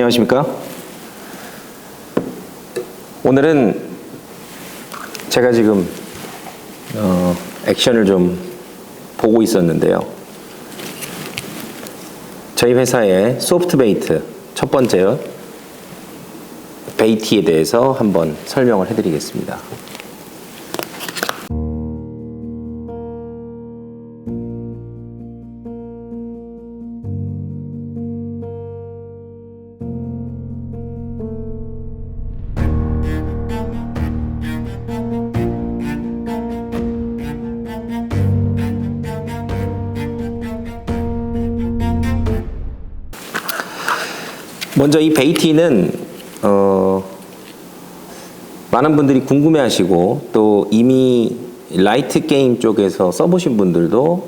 안녕하십니까? 오늘은 제가 지금 액션을 좀 보고 있었는데요. 저희 회사의 소프트베이트 첫 번째 베이티에 대해서 한번 설명을 해드리겠습니다. 먼저 이 베이티는 많은 분들이 궁금해하시고 또 이미 라이트 게임 쪽에서 써보신 분들도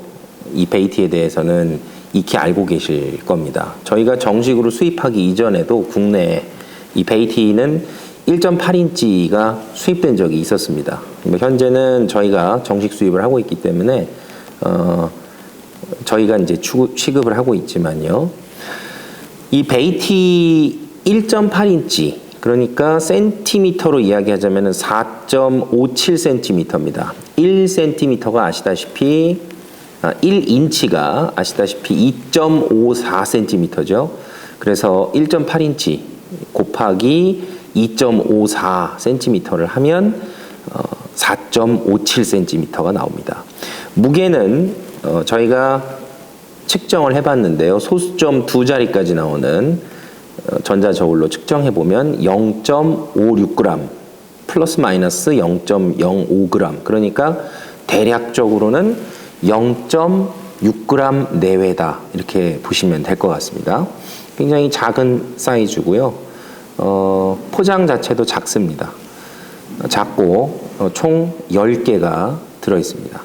이 베이티에 대해서는 익히 알고 계실 겁니다. 저희가 정식으로 수입하기 이전에도 국내에 이 베이티는 1.8인치가 수입된 적이 있었습니다. 현재는 저희가 정식 수입을 하고 있기 때문에 저희가 이제 취급을 하고 있지만요. 이 베이티 1.8인치, 그러니까 센티미터로 이야기하자면 4.57cm입니다. 1cm가 아시다시피 1인치가 아시다시피 2.54cm죠. 그래서 1.8인치 곱하기 2.54cm를 하면 4.57cm가 나옵니다. 무게는 저희가 측정을 해봤는데요. 소수점 2자리까지 나오는 전자저울로 측정해보면 0.56g 플러스 마이너스 0.05g, 그러니까 대략적으로는 0.6g 내외다, 이렇게 보시면 될 것 같습니다. 굉장히 작은 사이즈고요. 포장 자체도 작습니다. 작고 총 10개가 들어있습니다.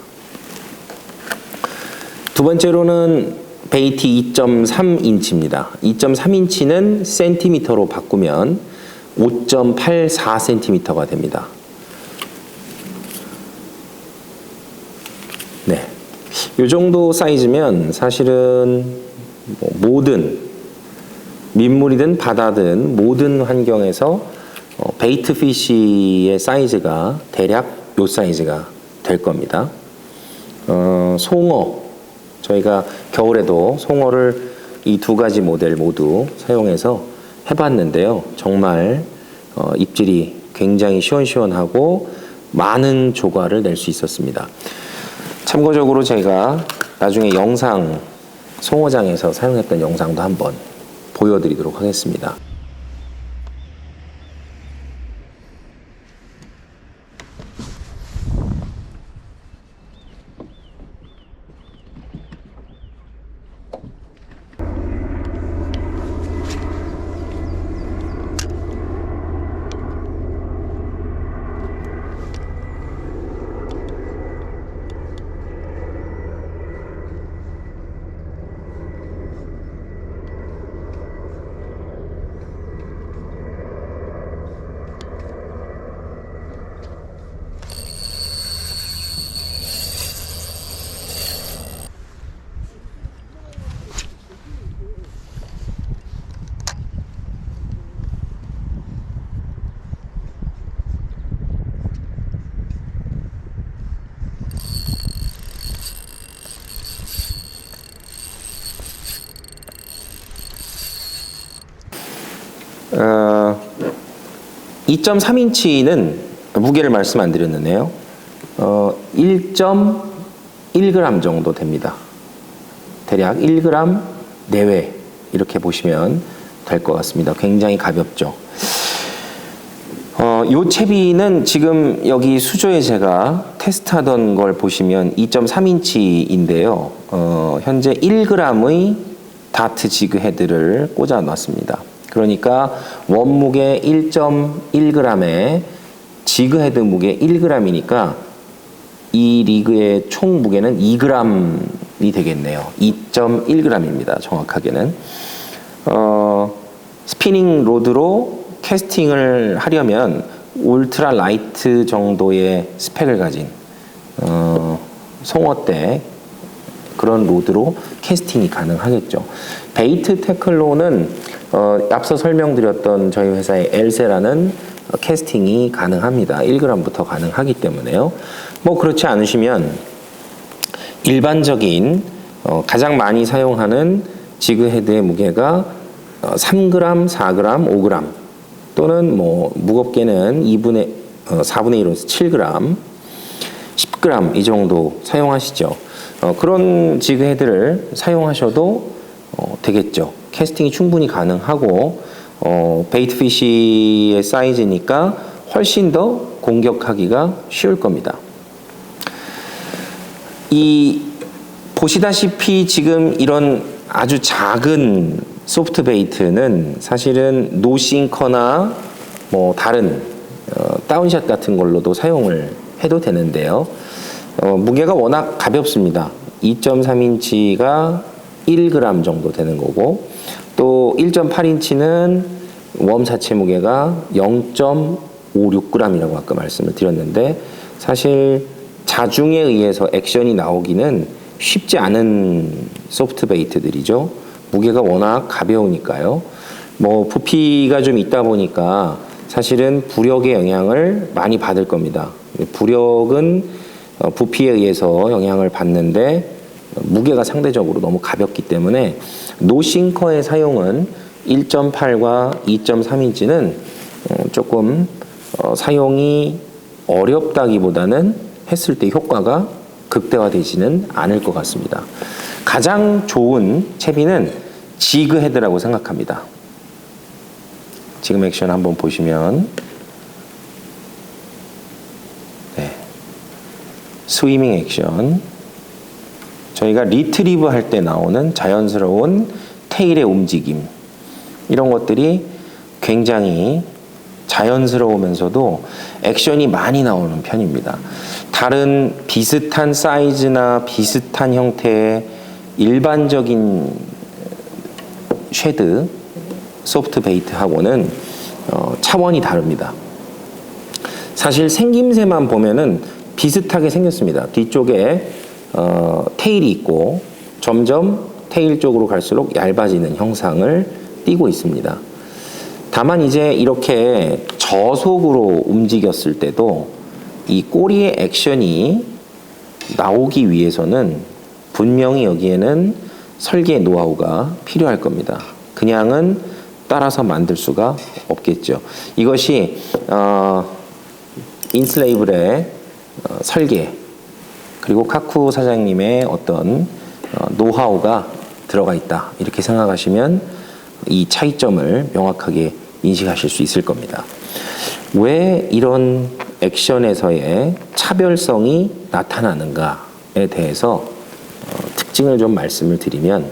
두 번째로는 베이티 2.3인치입니다. 2.3인치는 센티미터로 바꾸면 5.84cm가 됩니다. 네, 이 정도 사이즈면 사실은 모든 민물이든 바다든 모든 환경에서 베이트 피쉬의 사이즈가 대략 이 사이즈가 될 겁니다. 송어, 저희가 겨울에도 송어를 이 두 가지 모델 모두 사용해서 해봤는데요. 정말 입질이 굉장히 시원시원하고 많은 조과를 낼 수 있었습니다. 참고적으로 제가 나중에 영상, 송어장에서 사용했던 영상도 한번 보여드리도록 하겠습니다. 어, 2.3인치는 무게를 말씀 안 드렸는데요. 1.1g 정도 됩니다. 대략 1g 내외, 이렇게 보시면 될 것 같습니다. 굉장히 가볍죠. 이 채비는 지금 여기 수조에 제가 테스트하던 걸 보시면 2.3인치인데요. 현재 1g의 다트 지그 헤드를 꽂아 놨습니다. 그러니까 원무게 1.1g에 지그 헤드 무게 1g이니까 이 리그의 총 무게는 2g이 되겠네요. 2.1g입니다. 정확하게는. 스피닝 로드로 캐스팅을 하려면 울트라 라이트 정도의 스펙을 가진 송어대 그런 로드로 캐스팅이 가능하겠죠. 베이트 태클로는 앞서 설명드렸던 저희 회사의 엘세라는 캐스팅이 가능합니다. 1g부터 가능하기 때문에요. 뭐 그렇지 않으시면 일반적인 가장 많이 사용하는 지그헤드의 무게가 3g, 4g, 5g 또는 뭐 무겁게는 4분의 1에서 7g, 10g 이 정도 사용하시죠. 그런 지그헤드를 사용하셔도 되겠죠. 캐스팅이 충분히 가능하고 베이트피쉬의 사이즈니까 훨씬 더 공격하기가 쉬울 겁니다. 보시다시피 지금 이런 아주 작은 소프트 베이트는 사실은 노싱커나 뭐 다른 다운샷 같은 걸로도 사용을 해도 되는데요. 무게가 워낙 가볍습니다. 2.3인치가 1g 정도 되는 거고 또 1.8인치는 웜 자체 무게가 0.56g이라고 아까 말씀을 드렸는데 사실 자중에 의해서 액션이 나오기는 쉽지 않은 소프트 베이트들이죠. 무게가 워낙 가벼우니까요. 뭐 부피가 좀 있다 보니까 사실은 부력의 영향을 많이 받을 겁니다. 부력은 부피에 의해서 영향을 받는데 무게가 상대적으로 너무 가볍기 때문에 노싱커의 사용은 1.8과 2.3인치는 조금 사용이 어렵다기보다는 했을 때 효과가 극대화되지는 않을 것 같습니다. 가장 좋은 채비는 지그 헤드라고 생각합니다. 지금 액션 한번 보시면 네. 스위밍 액션 저희가 리트리브 할 때 나오는 자연스러운 테일의 움직임 이런 것들이 굉장히 자연스러우면서도 액션이 많이 나오는 편입니다. 다른 비슷한 사이즈나 비슷한 형태의 일반적인 쉐드 소프트 베이트하고는 차원이 다릅니다. 사실 생김새만 보면은 비슷하게 생겼습니다. 뒤쪽에 테일이 있고 점점 테일 쪽으로 갈수록 얇아지는 형상을 띠고 있습니다. 다만 이제 이렇게 저속으로 움직였을 때도 이 꼬리의 액션이 나오기 위해서는 분명히 여기에는 설계 노하우가 필요할 겁니다. 그냥은 따라서 만들 수가 없겠죠. 이것이 인슬레이블의 설계 그리고 카쿠 사장님의 어떤 노하우가 들어가 있다 이렇게 생각하시면 이 차이점을 명확하게 인식하실 수 있을 겁니다. 왜 이런 액션에서의 차별성이 나타나는가에 대해서 특징을 좀 말씀을 드리면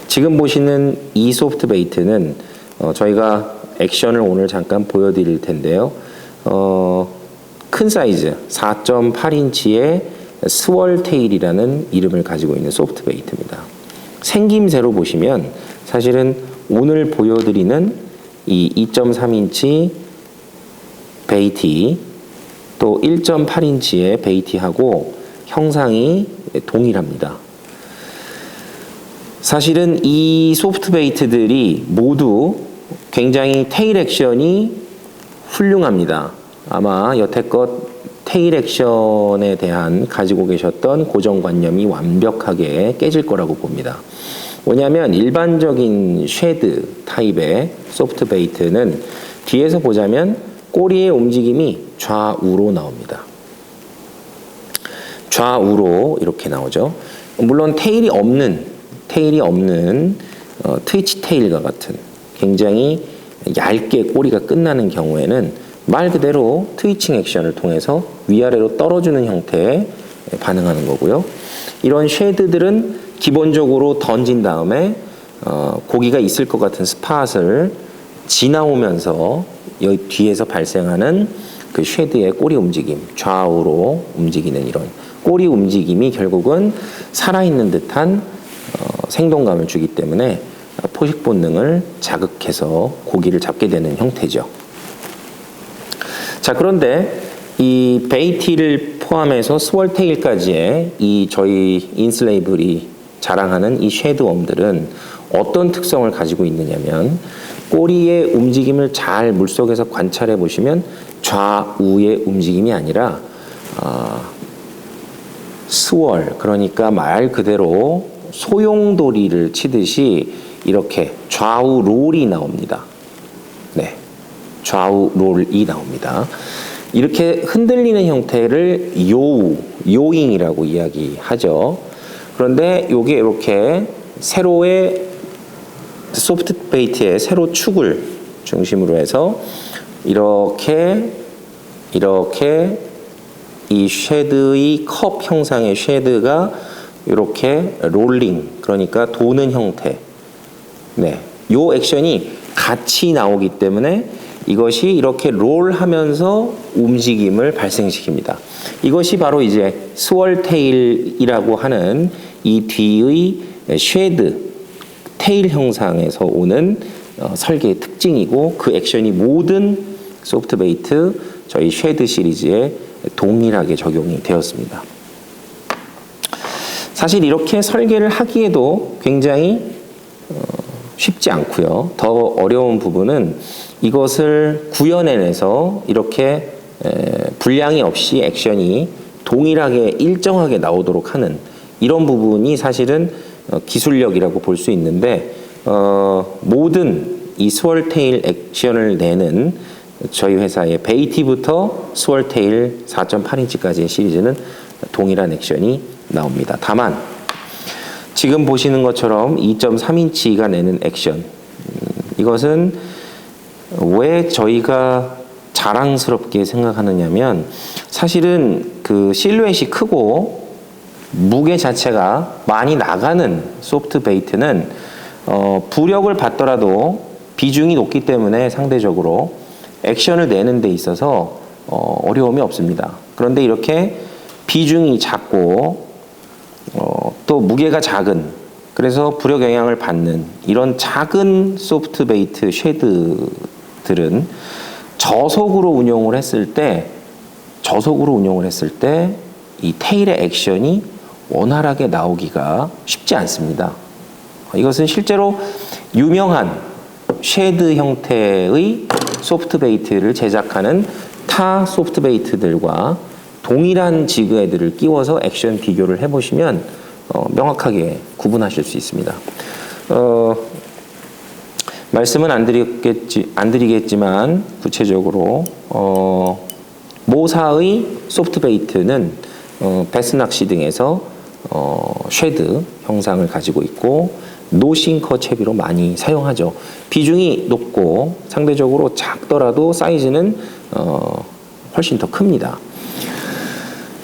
지금 보시는 이 소프트 베이트는 저희가 액션을 오늘 잠깐 보여드릴 텐데요. 큰 사이즈 4.8인치의 스월 테일이라는 이름을 가지고 있는 소프트 베이트입니다. 생김새로 보시면 사실은 오늘 보여드리는 이 2.3인치 베이티 또 1.8인치의 베이티하고 형상이 동일합니다. 사실은 이 소프트 베이트들이 모두 굉장히 테일 액션이 훌륭합니다. 아마 여태껏 테일 액션에 대한 가지고 계셨던 고정관념이 완벽하게 깨질 거라고 봅니다. 뭐냐면 일반적인 쉐드 타입의 소프트 베이트는 뒤에서 보자면 꼬리의 움직임이 좌우로 나옵니다. 좌우로 이렇게 나오죠. 물론 테일이 없는 트위치 테일과 같은 굉장히 얇게 꼬리가 끝나는 경우에는 말 그대로 트위칭 액션을 통해서 위아래로 떨어주는 형태에 반응하는 거고요. 이런 쉐드들은 기본적으로 던진 다음에 고기가 있을 것 같은 스팟을 지나오면서 여기 뒤에서 발생하는 그 쉐드의 꼬리 움직임, 좌우로 움직이는 이런 꼬리 움직임이 결국은 살아있는 듯한 생동감을 주기 때문에 포식 본능을 자극해서 고기를 잡게 되는 형태죠. 자, 그런데 이 베이티를 포함해서 스월테일까지의 이 저희 인슬레이블이 자랑하는 이 쉐드웜들은 어떤 특성을 가지고 있느냐면 꼬리의 움직임을 잘 물속에서 관찰해 보시면 좌우의 움직임이 아니라 스월, 그러니까 말 그대로 소용돌이를 치듯이 이렇게 좌우 롤이 나옵니다. 네, 좌우 롤이 나옵니다. 이렇게 흔들리는 형태를 요잉이라고 이야기하죠. 그런데 이게 이렇게 세로의 소프트 베이트의 세로 축을 중심으로 해서 이렇게 이 쉐드의 컵 형상의 쉐드가 이렇게 롤링, 그러니까 도는 형태. 네, 요 액션이 같이 나오기 때문에 이것이 이렇게 롤하면서 움직임을 발생시킵니다. 이것이 바로 이제 스월테일이라고 하는 이 뒤의 쉐드, 테일 형상에서 오는 설계의 특징이고, 그 액션이 모든 소프트베이트 저희 쉐드 시리즈에 동일하게 적용이 되었습니다. 사실 이렇게 설계를 하기에도 굉장히 쉽지 않고요. 더 어려운 부분은 이것을 구현해내서 이렇게 불량이 없이 액션이 동일하게 일정하게 나오도록 하는 이런 부분이 사실은 기술력이라고 볼 수 있는데, 모든 이 스월테일 액션을 내는 저희 회사의 베이티부터 스월테일 4.8인치까지의 시리즈는 동일한 액션이 나옵니다. 다만 지금 보시는 것처럼 2.3인치가 내는 액션, 이것은 왜 저희가 자랑스럽게 생각하느냐면, 사실은 그 실루엣이 크고 무게 자체가 많이 나가는 소프트 베이트는 부력을 받더라도 비중이 높기 때문에 상대적으로 액션을 내는 데 있어서 어려움이 없습니다. 그런데 이렇게 비중이 작고 또 무게가 작은, 그래서 부력 영향을 받는 이런 작은 소프트 베이트 쉐드들은 저속으로 운용을 했을 때 이 테일의 액션이 원활하게 나오기가 쉽지 않습니다. 이것은 실제로 유명한 쉐드 형태의 소프트 베이트를 제작하는 타 소프트 베이트들과 동일한 지그헤드를 끼워서 액션 비교를 해보시면 명확하게 구분하실 수 있습니다. 말씀은 안 드리겠지만 구체적으로 모사의 소프트 베이트는 베스 낚시 등에서 쉐드 형상을 가지고 있고 노싱커 채비로 많이 사용하죠. 비중이 높고 상대적으로 작더라도 사이즈는 훨씬 더 큽니다.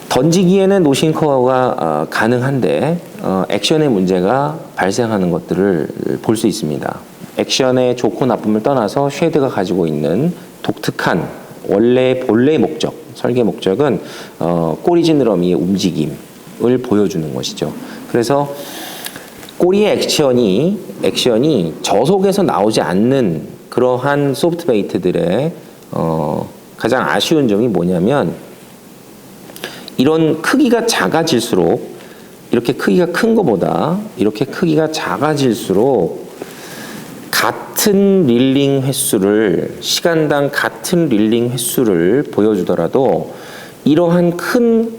던지기에는 노싱커가 가능한데 액션의 문제가 발생하는 것들을 볼 수 있습니다. 액션의 좋고 나쁨을 떠나서 쉐드가 가지고 있는 독특한 본래 목적, 설계 목적은 꼬리 지느러미의 움직임을 보여주는 것이죠. 그래서 꼬리의 액션이 저속에서 나오지 않는 그러한 소프트 베이트들의 가장 아쉬운 점이 뭐냐면, 이런 크기가 작아질수록, 이렇게 크기가 큰 것보다 이렇게 크기가 작아질수록 같은 릴링 횟수를, 시간당 같은 릴링 횟수를 보여주더라도 이러한 큰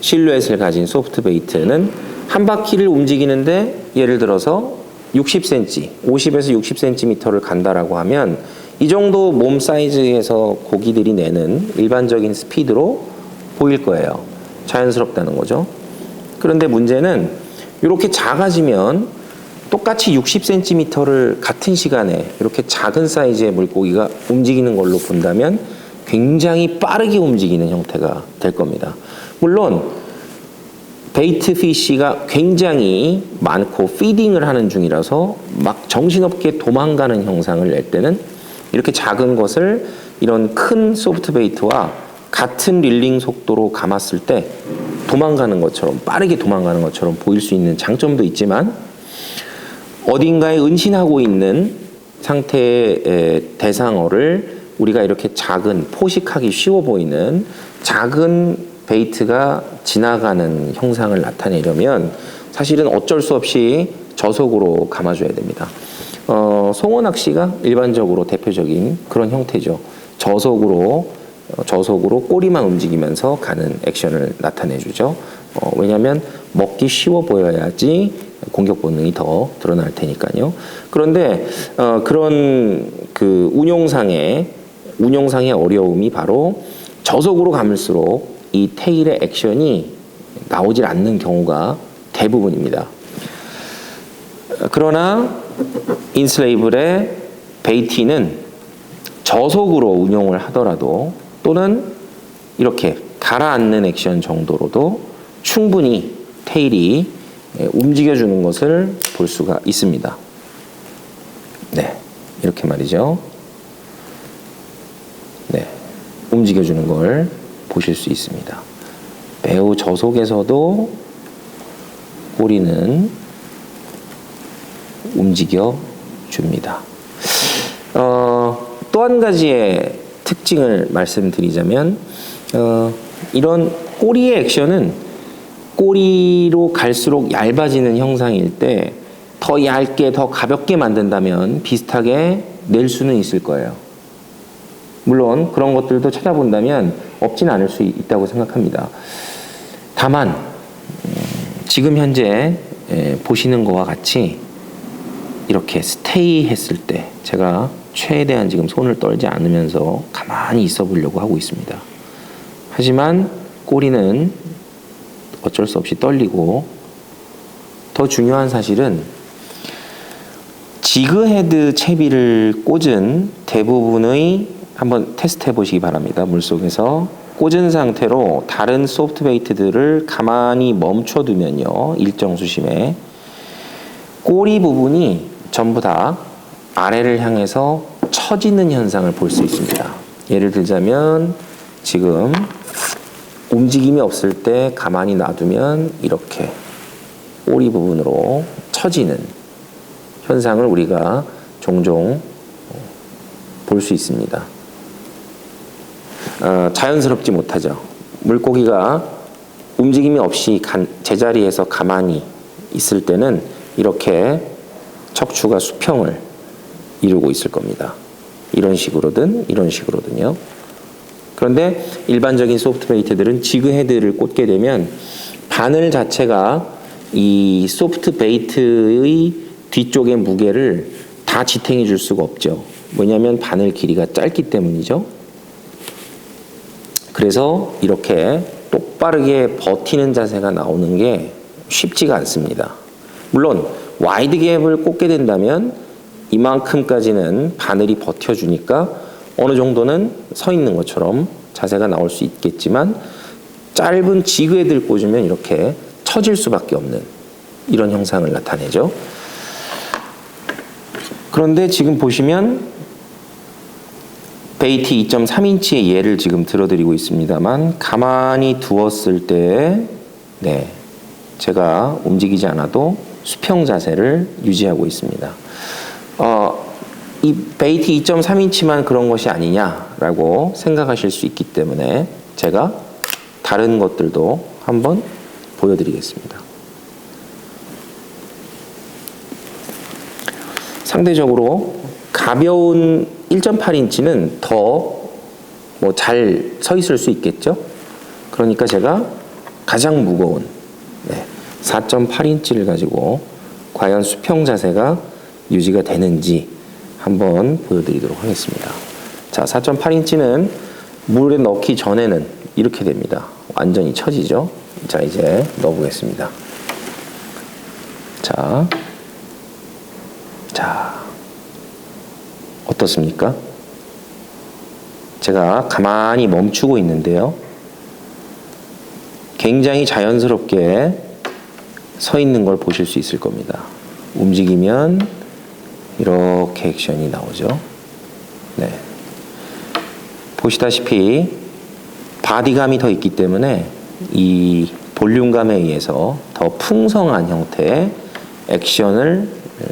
실루엣을 가진 소프트 베이트는 한 바퀴를 움직이는데 예를 들어서 60cm, 50에서 60cm를 간다라고 하면 이 정도 몸 사이즈에서 고기들이 내는 일반적인 스피드로 보일 거예요. 자연스럽다는 거죠. 그런데 문제는 이렇게 작아지면 똑같이 60cm를 같은 시간에 이렇게 작은 사이즈의 물고기가 움직이는 걸로 본다면 굉장히 빠르게 움직이는 형태가 될 겁니다. 물론 베이트 피쉬가 굉장히 많고 피딩을 하는 중이라서 막 정신없게 도망가는 형상을 낼 때는 이렇게 작은 것을 이런 큰 소프트 베이트와 같은 릴링 속도로 감았을 때 도망가는 것처럼, 빠르게 도망가는 것처럼 보일 수 있는 장점도 있지만, 어딘가에 은신하고 있는 상태의 대상어를 우리가 이렇게 작은, 포식하기 쉬워 보이는 작은 베이트가 지나가는 형상을 나타내려면 사실은 어쩔 수 없이 저속으로 감아줘야 됩니다. 송어 낚시가 일반적으로 대표적인 그런 형태죠. 저속으로 꼬리만 움직이면서 가는 액션을 나타내주죠. 왜냐하면 먹기 쉬워 보여야지 공격 본능이 더 드러날 테니까요. 그런데 그런 그 운용상의 어려움이 바로 저속으로 감을수록 이 테일의 액션이 나오질 않는 경우가 대부분입니다. 그러나 인슬레이블의 베이티는 저속으로 운용을 하더라도 또는 이렇게 가라앉는 액션 정도로도 충분히 테일이 움직여주는 것을 볼 수가 있습니다. 네, 이렇게 말이죠. 네, 움직여주는 걸 보실 수 있습니다. 매우 저속에서도 꼬리는 움직여줍니다. 또 한 가지의 특징을 말씀드리자면 이런 꼬리의 액션은 꼬리로 갈수록 얇아지는 형상일 때 더 얇게 더 가볍게 만든다면 비슷하게 낼 수는 있을 거예요. 물론 그런 것들도 찾아본다면 없진 않을 수 있다고 생각합니다. 다만 지금 현재 보시는 것과 같이 이렇게 스테이 했을 때 제가 최대한 지금 손을 떨지 않으면서 가만히 있어 보려고 하고 있습니다. 하지만 꼬리는 어쩔 수 없이 떨리고, 더 중요한 사실은 지그헤드 채비를 꽂은 대부분의, 한번 테스트 해보시기 바랍니다. 물속에서 꽂은 상태로 다른 소프트 베이트들을 가만히 멈춰두면요, 일정 수심에 꼬리 부분이 전부 다 아래를 향해서 처지는 현상을 볼 수 있습니다. 예를 들자면 지금 움직임이 없을 때 가만히 놔두면 이렇게 꼬리 부분으로 처지는 현상을 우리가 종종 볼 수 있습니다. 자연스럽지 못하죠. 물고기가 움직임이 없이 제자리에서 가만히 있을 때는 이렇게 척추가 수평을 이루고 있을 겁니다. 이런 식으로든 이런 식으로든요. 그런데 일반적인 소프트 베이트들은 지그 헤드를 꽂게 되면 바늘 자체가 이 소프트 베이트의 뒤쪽의 무게를 다 지탱해 줄 수가 없죠. 왜냐하면 바늘 길이가 짧기 때문이죠. 그래서 이렇게 똑바르게 버티는 자세가 나오는 게 쉽지가 않습니다. 물론 와이드 갭을 꽂게 된다면 이만큼까지는 바늘이 버텨주니까 어느 정도는 서 있는 것처럼 자세가 나올 수 있겠지만, 짧은 지그헤드를 꽂으면 이렇게 처질 수밖에 없는 이런 형상을 나타내죠. 그런데 지금 보시면 베이트 2.3인치의 예를 지금 들어드리고 있습니다만, 가만히 두었을 때 제가 움직이지 않아도 수평 자세를 유지하고 있습니다. 이 베이트 2.3인치만 그런 것이 아니냐라고 생각하실 수 있기 때문에 제가 다른 것들도 한번 보여드리겠습니다. 상대적으로 가벼운 1.8인치는 더 잘 서 있을 수 있겠죠? 그러니까 제가 가장 무거운 4.8인치를 가지고 과연 수평 자세가 유지가 되는지 한번 보여드리도록 하겠습니다. 자, 4.8인치는 물에 넣기 전에는 이렇게 됩니다. 완전히 처지죠? 자, 이제 넣어보겠습니다. 자, 어떻습니까? 제가 가만히 멈추고 있는데요. 굉장히 자연스럽게 서 있는 걸 보실 수 있을 겁니다. 움직이면 이렇게 액션이 나오죠. 네. 보시다시피 바디감이 더 있기 때문에 이 볼륨감에 의해서 더 풍성한 형태의 액션을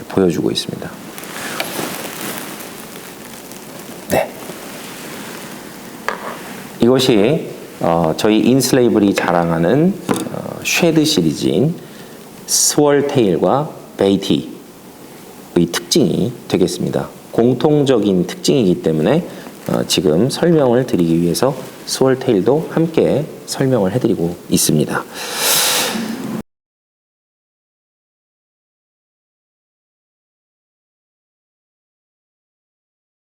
보여주고 있습니다. 네. 이것이 저희 인슬레이블이 자랑하는 쉐드 시리즈인 스월테일과 베이티의 특징이 되겠습니다. 공통적인 특징이기 때문에 지금 설명을 드리기 위해서 스월테일도 함께 설명을 해드리고 있습니다.